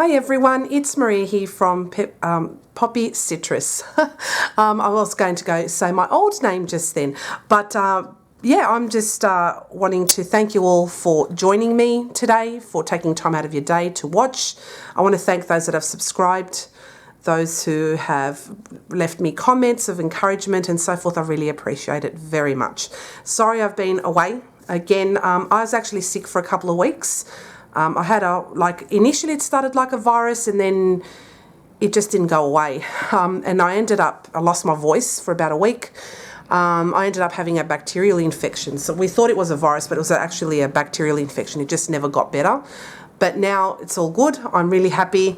Hi everyone, it's Maria here from Poppy Citrus. I was going to say my old name just then, but yeah, I'm just wanting to thank you all for joining me today, for taking time out of your day to watch. I want to thank those that have subscribed, those who have left me comments of encouragement and so forth. I really appreciate it very much. Sorry I've been away again. I was actually sick for a couple of weeks. I had initially it started like a virus and then it just didn't go away. And I lost my voice for about a week. I ended up having a bacterial infection. So we thought it was a virus, but it was actually a bacterial infection. It just never got better. But now it's all good. I'm really happy.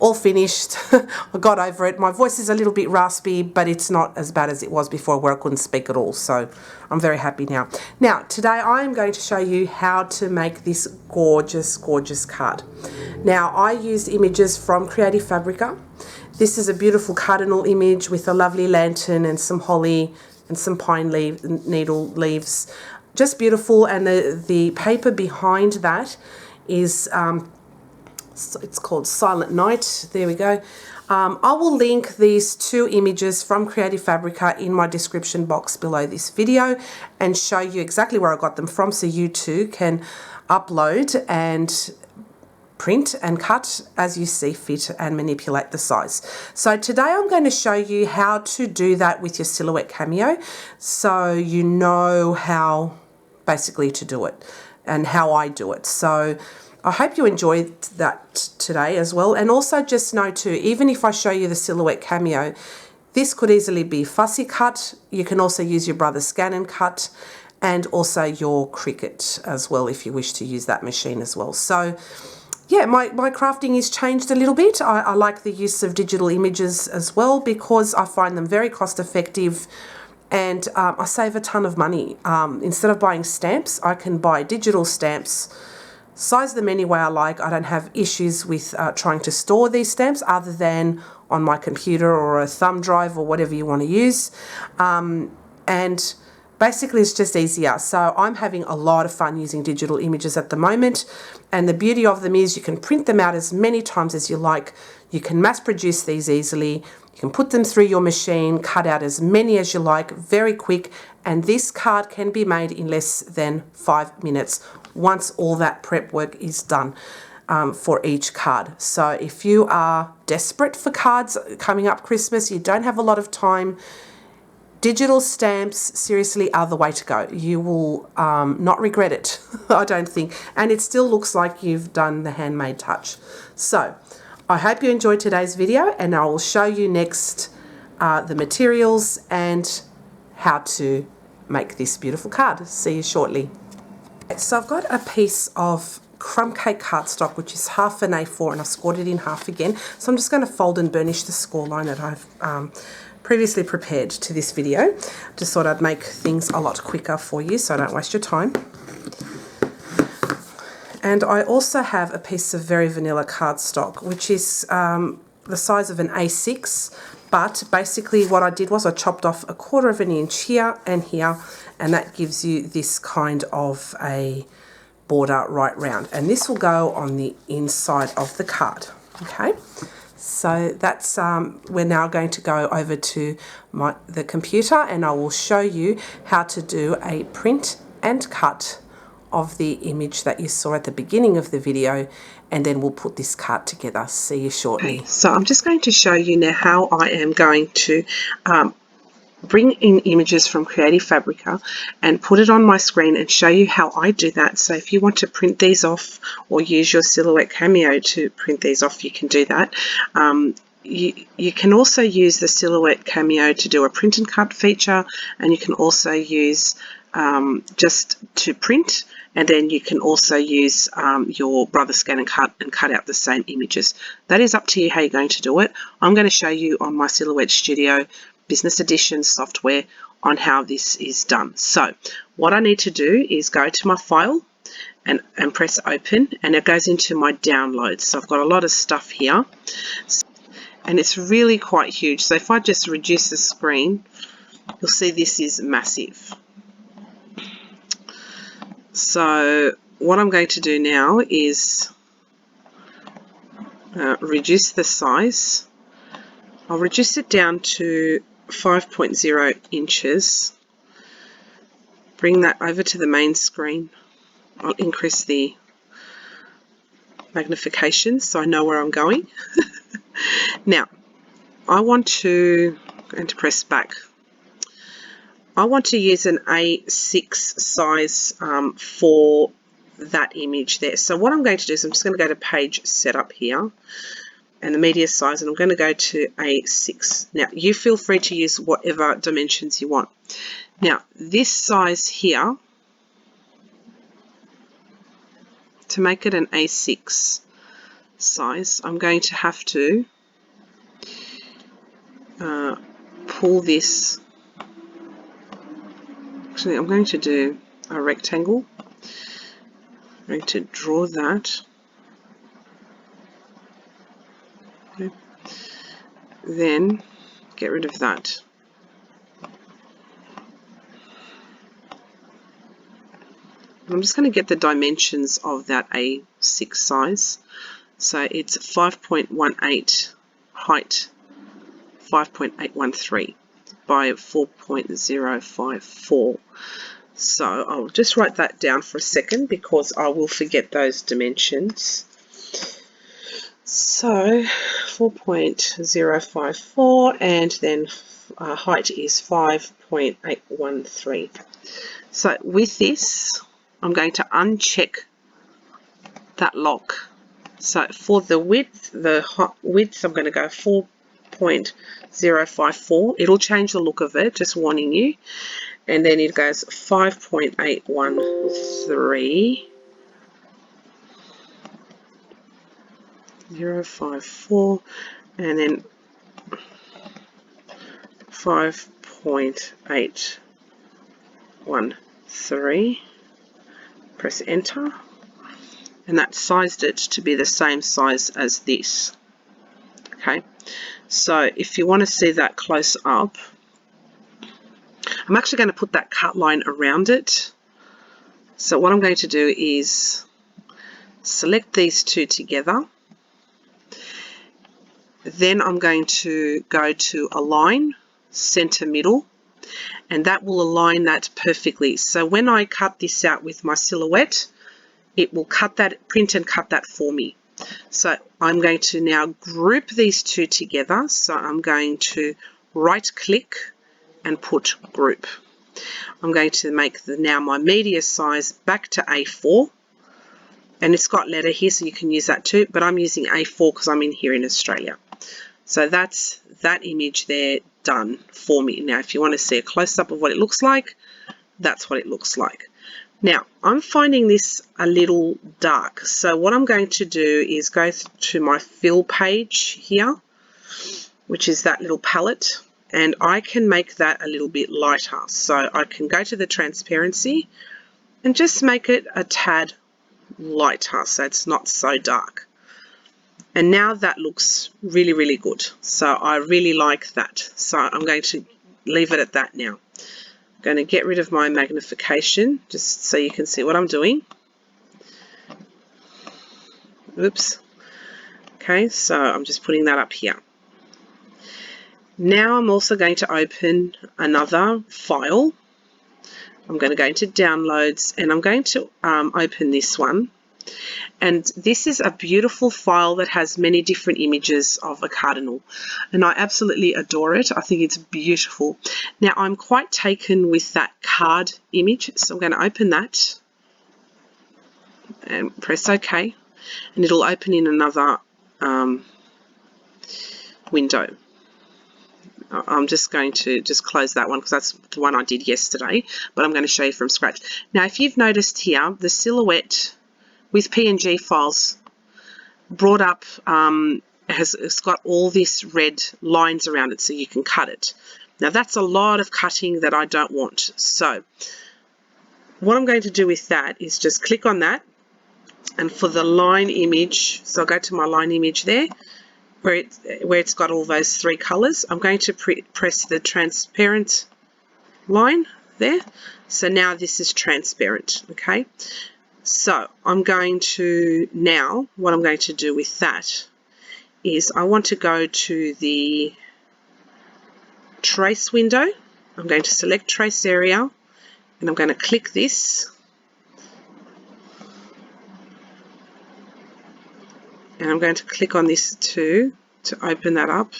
All finished. I got over it. My voice is a little bit raspy, but it's not as bad as it was before where I couldn't speak at all. So I'm very happy now. Now, today I am going to show you how to make this gorgeous, gorgeous card. Now, I used images from Creative Fabrica. This is a beautiful cardinal image with a lovely lantern and some holly and some pine needle leaves. Just beautiful. And the paper behind that is it's called Silent Night. There we go. I will link these two images from Creative Fabrica in my description box below this video and show you exactly where I got them from, so you too can upload and print and cut as you see fit and manipulate the size. So today I'm going to show you how to do that with your Silhouette Cameo, so you know how basically to do it and how I do it. So I hope you enjoyed that today as well. And also just know too, even if I show you the Silhouette Cameo, this could easily be fussy cut. You can also use your brother's scan and cut, and also your Cricut as well if you wish to use that machine as well. So yeah, my crafting is changed a little bit. I like the use of digital images as well because I find them very cost effective, and I save a ton of money. Instead of buying stamps, I can buy digital stamps, size them any way I like. I don't have issues with trying to store these stamps other than on my computer or a thumb drive or whatever you want to use. And basically it's just easier. So I'm having a lot of fun using digital images at the moment. And the beauty of them is you can print them out as many times as you like. You can mass produce these easily. You can put them through your machine, cut out as many as you like, very quick. And this card can be made in less than 5 minutes once all that prep work is done for each card. So if you are desperate for cards coming up Christmas, you don't have a lot of time, digital stamps seriously are the way to go. You will not regret it, I don't think. And it still looks like you've done the handmade touch. So I hope you enjoyed today's video, and I will show you next the materials and how to make this beautiful card. See you shortly. So I've got a piece of crumb cake cardstock, which is half an A4, and I've scored it in half again. So I'm just going to fold and burnish the score line that I've previously prepared to this video. Just thought I'd make things a lot quicker for you so I don't waste your time. And I also have a piece of very vanilla cardstock, which is the size of an A6. But basically what I did was I chopped off 1/4 inch here and here, and that gives you this kind of a border right round. And this will go on the inside of the card. Okay, so that's we're now going to go over to the computer, and I will show you how to do a print and cut of the image that you saw at the beginning of the video, and then we'll put this card together. See you shortly. Okay, so I'm just going to show you now how I am going to bring in images from Creative Fabrica and put it on my screen and show you how I do that. So if you want to print these off or use your Silhouette Cameo to print these off, you can do that. You can also use the Silhouette Cameo to do a print and cut feature, and you can also use just to print, and then you can also use your brother scan and cut out the same images. That is up to you how you're going to do it. I'm going to show you on my Silhouette Studio Business Edition software on how this is done. So what I need to do is go to my file and press open, and it goes into my downloads. So I've got a lot of stuff here, and it's really quite huge. So if I just reduce the screen, you'll see this is massive. So what I'm going to do now is reduce the size. I'll reduce it down to 5.0 inches. Bring that over to the main screen. I'll increase the magnification so I know where I'm going. Now, I'm going to press back. I want to use an A6 size for that image there. So what I'm going to do is I'm just going to go to page setup here and the media size, and I'm going to go to A6. Now, you feel free to use whatever dimensions you want. Now, this size here, to make it an A6 size, I'm going to have to pull this. Actually, I'm going to do a rectangle. I'm going to draw that. Okay. Then get rid of that. I'm just going to get the dimensions of that A6 size. So it's 5.18 height, 5.813 by 4.054. So I'll just write that down for a second because I will forget those dimensions. So 4.054 and then height is 5.813. So with this, I'm going to uncheck that lock. So for the width, I'm going to go 4.054. It'll change the look of it, just warning you. And then it goes 5.813, 054, and then 5.813. Press enter, and that sized it to be the same size as this. Okay, so if you want to see that close up, I'm actually going to put that cut line around it. So what I'm going to do is select these two together. Then I'm going to go to align, center middle, and that will align that perfectly. So when I cut this out with my Silhouette, it will cut that, print and cut that for me. So I'm going to now group these two together. So I'm going to right click and put group. I'm going to make now my media size back to A4, and it's got letter here so you can use that too, but I'm using A4 because I'm in here in Australia. So that's that image there done for me. Now if you want to see a close-up of what it looks like, that's what it looks like. Now I'm finding this a little dark, so what I'm going to do is go to my fill page here, which is that little palette, and I can make that a little bit lighter. So I can go to the transparency and just make it a tad lighter so it's not so dark. And now that looks really, really good. So I really like that. So I'm going to leave it at that now. I'm going to get rid of my magnification just so you can see what I'm doing. Oops. Okay, so I'm just putting that up here. Now I'm also going to open another file. I'm going to go into downloads and I'm going to open this one. And this is a beautiful file that has many different images of a cardinal. And I absolutely adore it. I think it's beautiful. Now I'm quite taken with that card image. So I'm going to open that and press OK. And it'll open in another window. I'm just going to close that one because that's the one I did yesterday, but I'm going to show you from scratch. Now, if you've noticed here, the Silhouette with PNG files brought up it's got all this red lines around it so you can cut it. Now, that's a lot of cutting that I don't want. So what I'm going to do with that is just click on that, and for the line image, so I'll go to my line image there, where it's got all those three colors. I'm going to press the transparent line there. So now this is transparent, okay? So I'm going to now, what I'm going to do with that is I want to go to the trace window. I'm going to select trace area, and I'm going to click this, and I'm going to click on this too to open that up,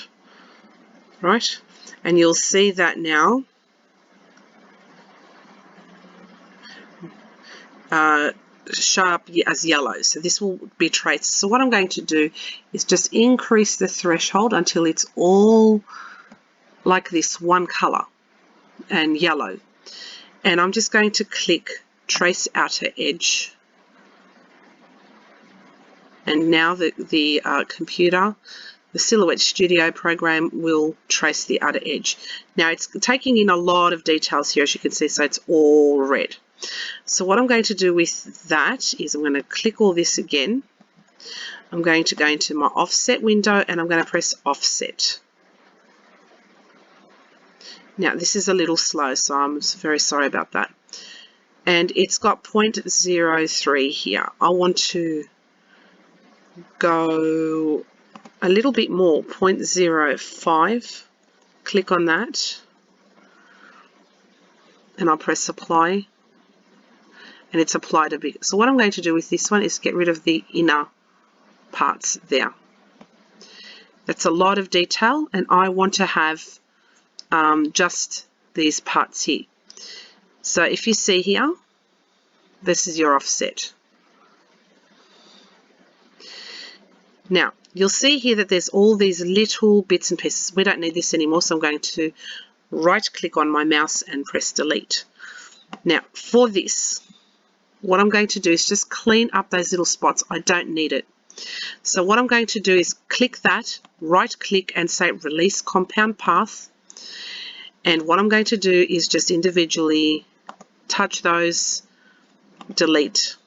right? And you'll see that now sharp as yellow, so this will be traced. So what I'm going to do is just increase the threshold until it's all like this one color and yellow, and I'm just going to click trace outer edge, and now the computer, the Silhouette Studio program, will trace the outer edge. Now it's taking in a lot of details here, as you can see, so it's all red. So what I'm going to do with that is I'm going to click all this again. I'm going to go into my offset window, and I'm going to press offset. Now this is a little slow, so I'm very sorry about that. And it's got 0.03 here. I want to go a little bit more, 0.05. Click on that, and I'll press apply, and it's applied a bit. So what I'm going to do with this one is get rid of the inner parts there. That's a lot of detail, and I want to have just these parts here. So if you see here, this is your offset. Now you'll see here that there's all these little bits and pieces. We don't need this anymore, so I'm going to right click on my mouse and press delete. Now for this, what I'm going to do is just clean up those little spots. I don't need it. So what I'm going to do is click that, right click, and say release compound path. And what I'm going to do is just individually touch those, delete,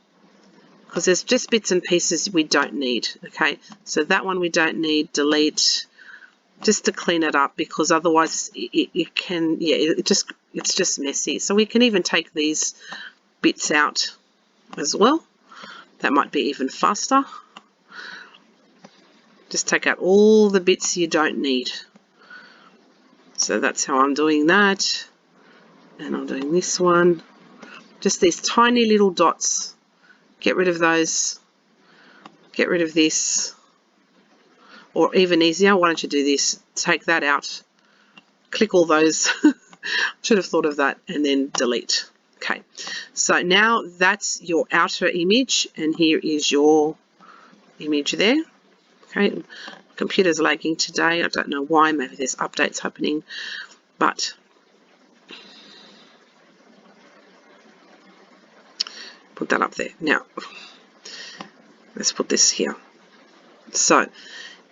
because there's just bits and pieces we don't need. Okay, so that one we don't need, delete, just to clean it up, because otherwise it can, yeah, it's just messy. So we can even take these bits out as well. That might be even faster. Just take out all the bits you don't need. So that's how I'm doing that. And I'm doing this one. Just these tiny little dots. Get rid of those. Get rid of this. Or even easier, why don't you do this? Take that out. Click all those. Should have thought of that. And then delete. Okay. So now that's your outer image. And here is your image there. Okay. Computer's lagging today. I don't know why. Maybe there's updates happening. But put that up there. Now, let's put this here. So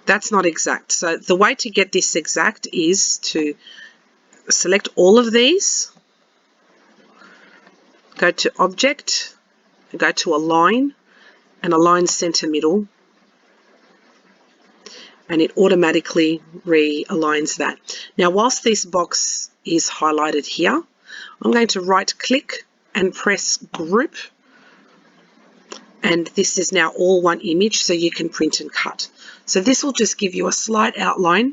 that's not exact. So the way to get this exact is to select all of these, go to Object, and go to Align, and align center middle, and it automatically realigns that. Now, whilst this box is highlighted here, I'm going to right click and press Group, and this is now all one image, so you can print and cut. So this will just give you a slight outline,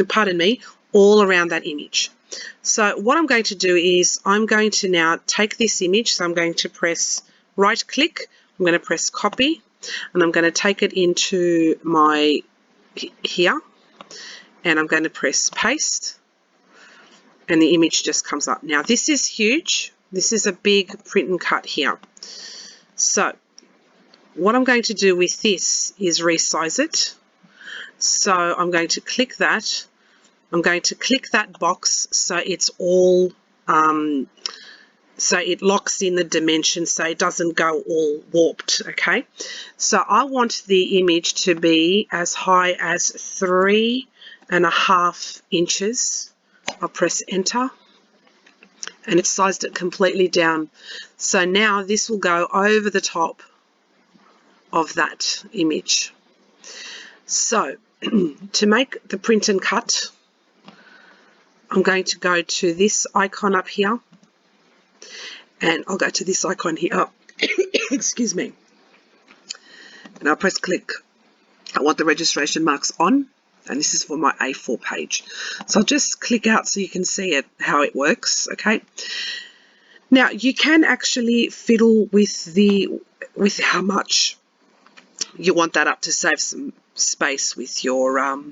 pardon me, all around that image. So what I'm going to do is I'm going to now take this image, so I'm going to press right click, I'm going to press copy, and I'm going to take it into my here, and I'm going to press paste, and the image just comes up. Now this is huge. This is a big print and cut here. So what I'm going to do with this is resize it. So I'm going to click that. I'm going to click that box so it's all, so it locks in the dimension so it doesn't go all warped, okay? So I want the image to be as high as 3.5 inches. I'll press enter, and it's sized it completely down. So now this will go over the top of that image. So to make the print and cut, I'm going to go to this icon up here, and I'll go to this icon here, excuse me, and I'll press click. I want the registration marks on, and this is for my A4 page. So I'll just click out so you can see it, how it works, okay? Now, you can actually fiddle with how much you want that up to save some space with your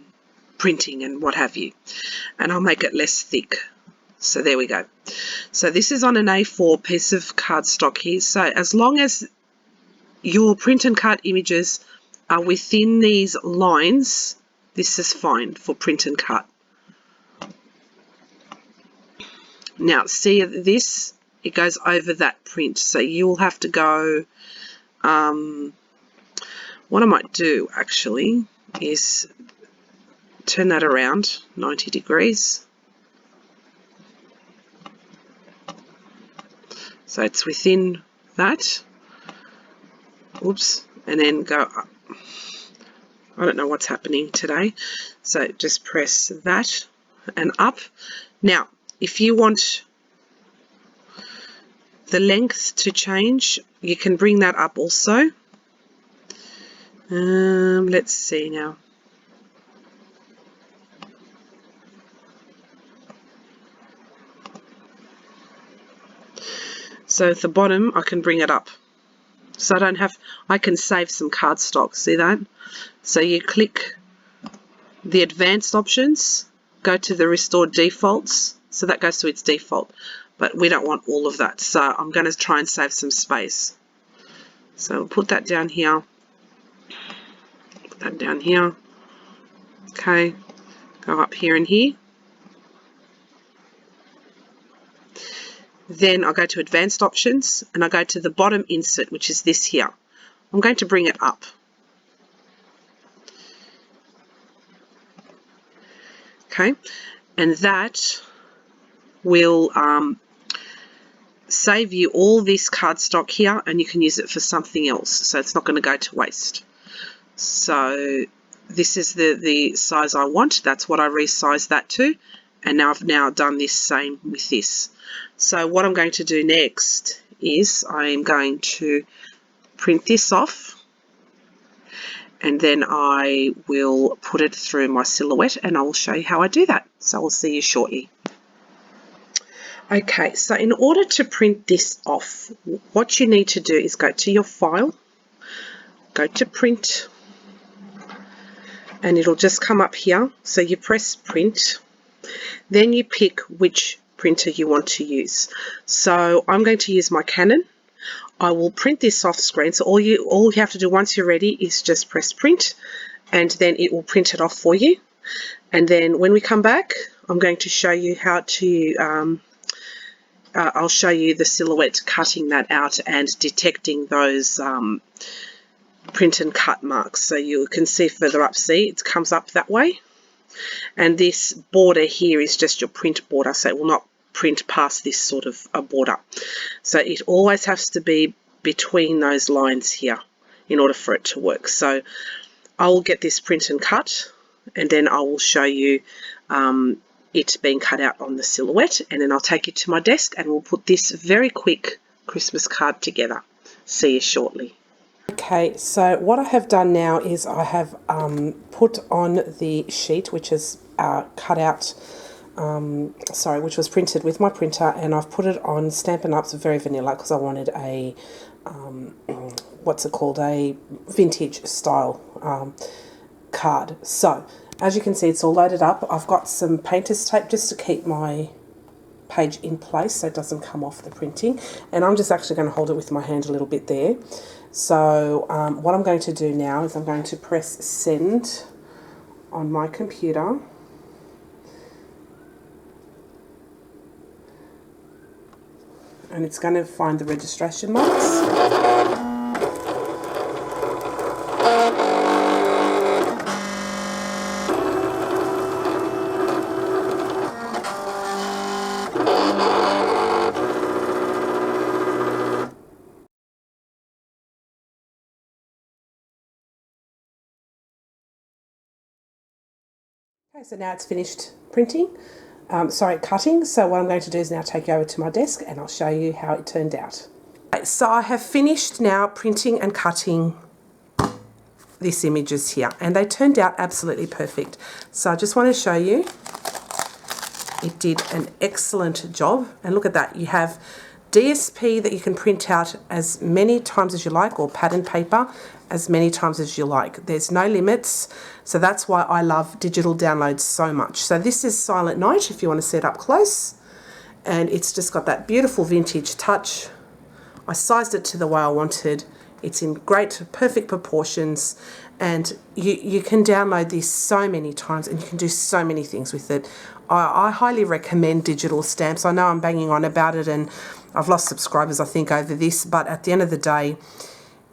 printing and what have you. And I'll make it less thick. So there we go. So this is on an A4 piece of cardstock here. So as long as your print and cut images are within these lines, this is fine for print and cut. Now see this, it goes over that print, so you'll have to go, what I might do actually is turn that around 90 degrees. So it's within that. Oops, and then go up. I don't know what's happening today. So just press that and up. Now, if you want the length to change, you can bring that up also. Let's see now. So at the bottom, I can bring it up. So I can save some cardstock, see that? So you click the advanced options, go to the restore defaults, so that goes to its default, but we don't want all of that, so I'm going to try and save some space. So we'll put that down here, put that down here, okay, go up here and here. Then I'll go to advanced options and I'll go to the bottom insert, which is this here. I'm going to bring it up. Okay, and that will save you all this cardstock here, and you can use it for something else, so it's not going to go to waste. So this is the size I want. That's what I resized that to, and now I've done this same with this. So what I'm going to do next is I'm going to print this off, and then I will put it through my Silhouette, and I will show you how I do that. So I'll see you shortly. Okay, so in order to print this off, what you need to do is go to your file, go to print, and it'll just come up here. So you press print, then you pick which printer you want to use. So I'm going to use my Canon. I will print this off screen. So all you have to do once you're ready is just press print, and then it will print it off for you. And then when we come back, I'm going to show you how to I'll show you the Silhouette cutting that out and detecting those print and cut marks. So you can see further up, see it comes up that way. And this border here is just your print border, so it will not print past this sort of a border. So it always has to be between those lines here in order for it to work. So I will get this print and cut, and then I will show you it being cut out on the Silhouette, and then I'll take you to my desk and we'll put this very quick Christmas card together. See you shortly. Okay, so what I have done now is I have put on the sheet, which is cut out, which was printed with my printer, and I've put it on Stampin' Up's very vanilla because I wanted a, a vintage style card. So as you can see, it's all loaded up. I've got some painter's tape just to keep my page in place so it doesn't come off the printing, and I'm just actually going to hold it with my hand a little bit there. So what I'm going to do now is I'm going to press send on my computer, and it's going to find the registration marks. Okay, so now it's finished cutting. So what I'm going to do is now take you over to my desk and I'll show you how it turned out. Okay, so I have finished now printing and cutting this images here, and they turned out absolutely perfect. So I just want to show you, it did an excellent job. And look at that, you have DSP that you can print out as many times as you like, or pattern paper as many times as you like. There's no limits, so that's why I love digital downloads so much. So this is Silent Night if you want to see it up close, and it's just got that beautiful vintage touch. I sized it to the way I wanted. It's in great, perfect proportions, and you can download this so many times and you can do so many things with it. I highly recommend digital stamps. I know I'm banging on about it and I've lost subscribers, I think, over this, but at the end of the day,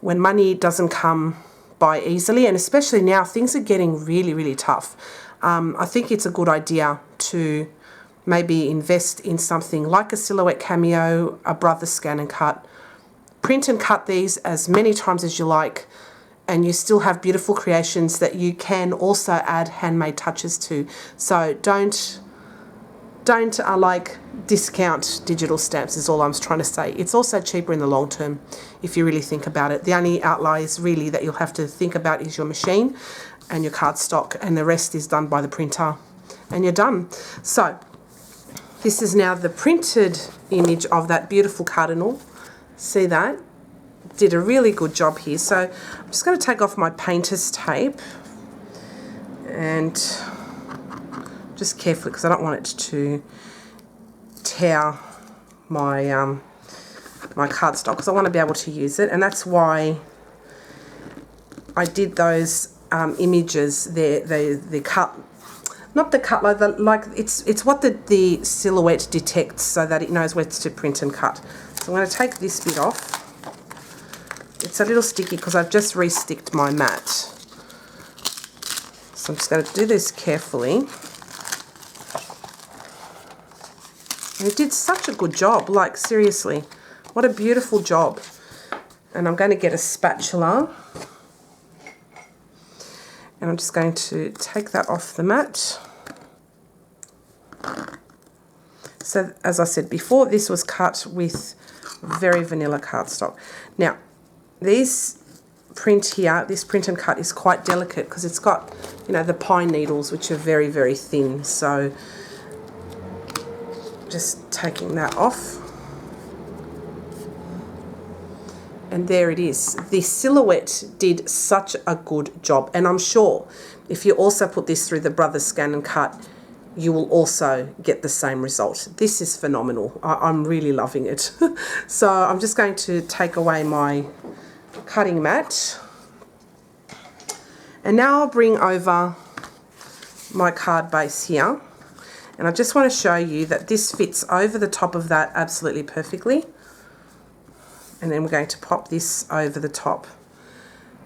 when money doesn't come by easily, and especially now, things are getting really, really tough. I think it's a good idea to maybe invest in something like a Silhouette Cameo, a Brother Scan and Cut. Print and cut these as many times as you like, and you still have beautiful creations that you can also add handmade touches to. So don't like discount digital stamps is all I'm trying to say. It's also cheaper in the long term if you really think about it. The only outliers really that you'll have to think about is your machine and your cardstock, and the rest is done by the printer, and you're done. So this is now the printed image of that beautiful cardinal. See that? Did a really good job here. So I'm just going to take off my painter's tape, and just carefully, because I don't want it to tear my my cardstock, because I want to be able to use it, and that's why I did those images there. The cut, not the cut, like it's what the silhouette detects, so that it knows where to print and cut. So I'm going to take this bit off. It's a little sticky because I've just re-sticked my mat. So I'm just going to do this carefully. And it did such a good job, like seriously, what a beautiful job. And I'm going to get a spatula, and I'm just going to take that off the mat. So as I said before, this was cut with very vanilla cardstock. Now, this print and cut is quite delicate because it's got, you know, the pine needles, which are very, very thin. So just taking that off. And there it is. The Silhouette did such a good job. And I'm sure if you also put this through the Brother Scan and Cut, you will also get the same result. This is phenomenal. I'm really loving it. So I'm just going to take away my cutting mat. And now I'll bring over my card base here. And I just want to show you that this fits over the top of that absolutely perfectly. And then we're going to pop this over the top.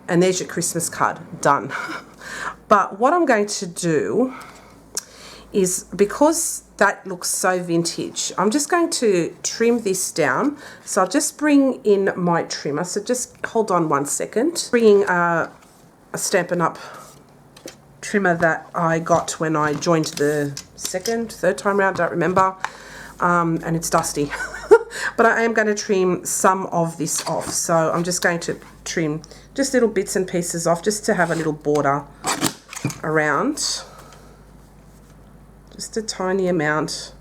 And there's your Christmas card, done. But what I'm going to do is, because that looks so vintage, I'm just going to trim this down. So I'll just bring in my trimmer. So just hold on 1 second. Bringing a Stampin' Up! Trimmer that I got when I joined the third time round, don't remember. And it's dusty. But I am going to trim some of this off. So I'm just going to trim just little bits and pieces off, just to have a little border around. Just a tiny amount.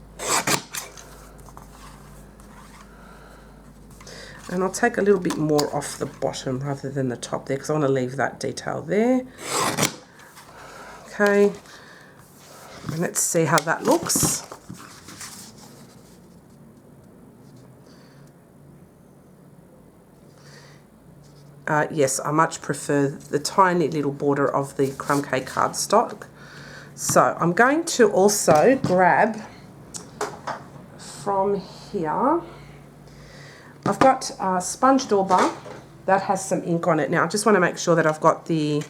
And I'll take a little bit more off the bottom rather than the top there, because I want to leave that detail there. Okay. And let's see how that looks. Yes, I much prefer the tiny little border of the crumb cake cardstock. So I'm going to also grab from here, I've got a sponge dauber that has some ink on it. Now I just want to make sure that I've got the,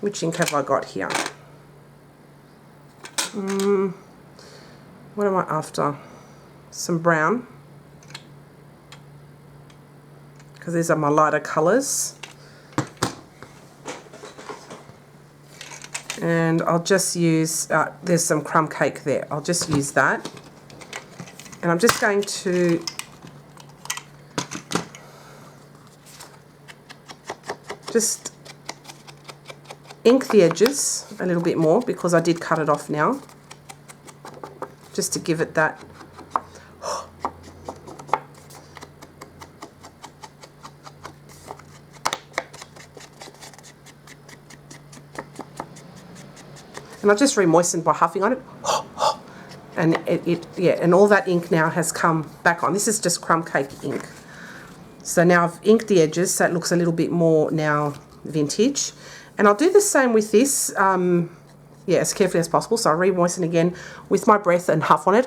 which ink have I got here? What am I after? Some brown, because these are my lighter colours. And I'll just use, there's some crumb cake there, I'll just use that. And I'm just going to just ink the edges a little bit more because I did cut it off now, just to give it that. And I just re-moistened by huffing on it. And yeah, and all that ink now has come back on. This is just crumb cake ink. So now I've inked the edges so it looks a little bit more now vintage. And I'll do the same with this, yeah, as carefully as possible. So I'll re-moisten again with my breath and huff on it.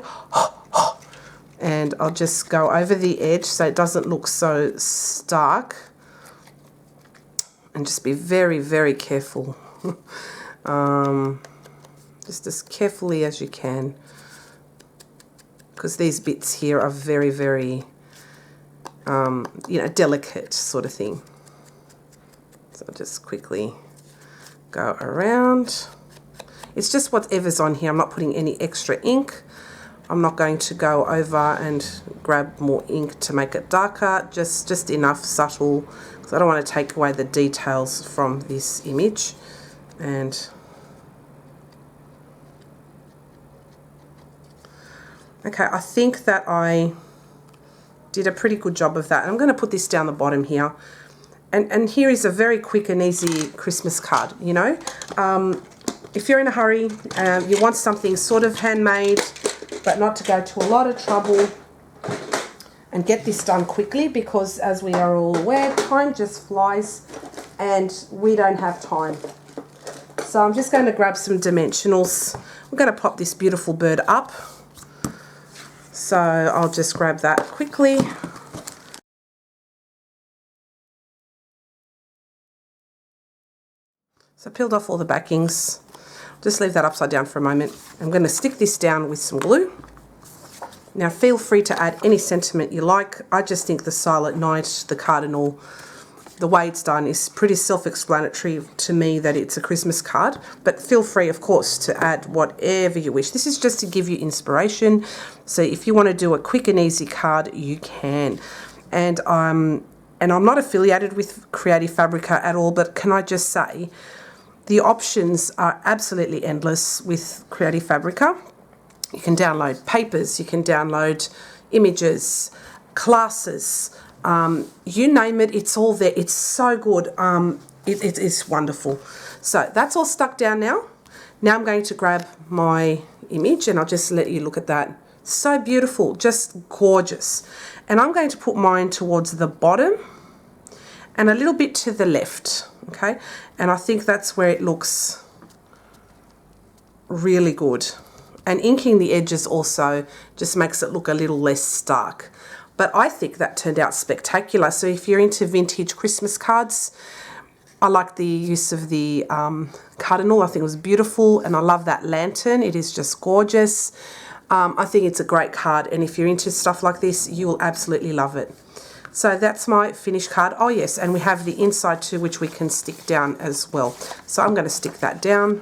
And I'll just go over the edge so it doesn't look so stark. And just be very, very careful. Just as carefully as you can, because these bits here are very, very, you know, delicate sort of thing. So I'll just quickly go around. It's just whatever's on here. I'm not putting any extra ink. I'm not going to go over and grab more ink to make it darker, just enough subtle, because I don't want to take away the details from this image. And okay, I think that I did a pretty good job of that. I'm going to put this down the bottom here. And here is a very quick and easy Christmas card, you know. If you're in a hurry, you want something sort of handmade, but not to go to a lot of trouble, and get this done quickly, because as we are all aware, time just flies and we don't have time. So I'm just going to grab some dimensionals. We're going to pop this beautiful bird up. So I'll just grab that quickly. So I peeled off all the backings. Just leave that upside down for a moment. I'm going to stick this down with some glue. Now feel free to add any sentiment you like. I just think the Silent Night, the cardinal, the way it's done is pretty self-explanatory to me that it's a Christmas card, but feel free, of course, to add whatever you wish. This is just to give you inspiration. So if you want to do a quick and easy card, you can. And I'm not affiliated with Creative Fabrica at all, but can I just say, the options are absolutely endless with Creative Fabrica. You can download papers, you can download images, classes, you name it, it's all there. It's so good. It is wonderful. So that's all stuck down now. Now I'm going to grab my image and I'll just let you look at that. So beautiful, just gorgeous. And I'm going to put mine towards the bottom and a little bit to the left, okay? And I think that's where it looks really good. And inking the edges also just makes it look a little less stark. But I think that turned out spectacular. So if you're into vintage Christmas cards, I like the use of the cardinal. I think it was beautiful, and I love that lantern. It is just gorgeous. I think it's a great card, and if you're into stuff like this, you will absolutely love it. So that's my finished card. Oh yes, and we have the inside too, which we can stick down as well. So I'm going to stick that down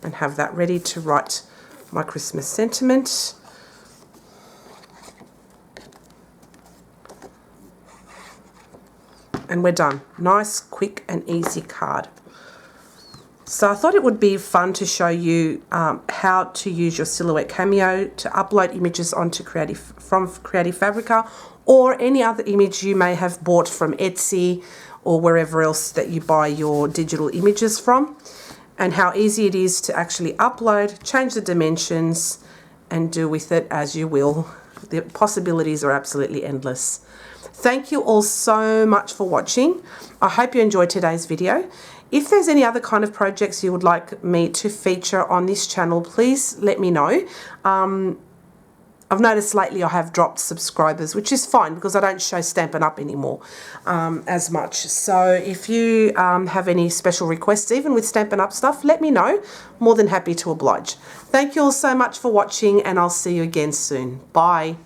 and have that ready to write my Christmas sentiment. And we're done. Nice, quick and easy card. So I thought it would be fun to show you how to use your Silhouette Cameo to upload images onto from Creative Fabrica, or any other image you may have bought from Etsy or wherever else that you buy your digital images from, and how easy it is to actually upload, change the dimensions, and do with it as you will. The possibilities are absolutely endless. Thank you all so much for watching. I hope you enjoyed today's video. If there's any other kind of projects you would like me to feature on this channel, please let me know. I've noticed lately I have dropped subscribers, which is fine because I don't show Stampin' Up anymore as much. So if you have any special requests, even with Stampin' Up stuff, let me know. More than happy to oblige. Thank you all so much for watching, and I'll see you again soon. Bye.